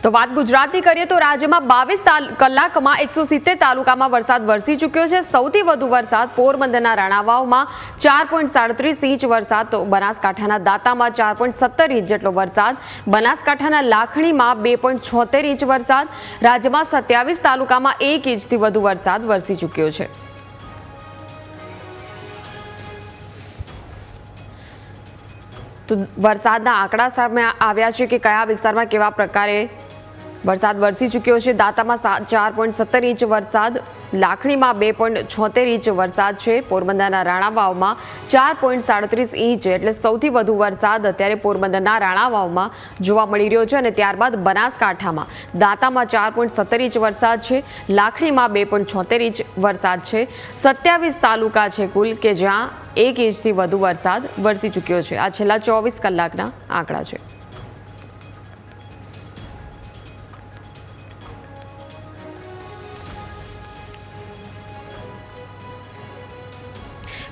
તો વાત ગુજરાતની કરીએ તો રાજ્યમાં 22 કલાકમાં 170 તાલુકામાં વરસાદ વરસી ચૂક્યો છે। સૌથી વધુ વરસાદ પોરબંદરના રાણાવાવમાં 4.37 ઇંચ વરસાદ, તો બનાસકાંઠાના દાંતામાં 4.17 ઇંચ જેટલો વરસાદ, બનાસકાંઠાના લાખણીમાં 2.76 ઇંચ વરસાદ। રાજ્યમાં 27 તાલુકામાં 1 ઇંચથી વધુ વરસાદ વરસી ચૂક્યો છે। તો વરસાદના આંકડા સામે આવ્યા છે કે કયા વિસ્તારમાં કેવા પ્રકારે વરસાદ વરસી ચૂક્યો છે। દાંતામાં 4.17 ઇંચ વરસાદ, લાખણીમાં 2.76 ઇંચ વરસાદ છે, પોરબંદરના રાણાવાવમાં 4.37 ઇંચ એટલે સૌથી વધુ વરસાદ અત્યારે પોરબંદરના રાણાવાવમાં જોવા મળી રહ્યો છે। અને ત્યારબાદ બનાસકાંઠામાં દાંતામાં 4.17 ઇંચ વરસાદ છે, લાખણીમાં 2.76 ઇંચ વરસાદ છે। 27 તાલુકા છે કુલ કે જ્યાં 1 ઇંચથી વધુ વરસાદ વરસી ચૂક્યો છે। આ છેલ્લા 24 કલાકના આંકડા છે।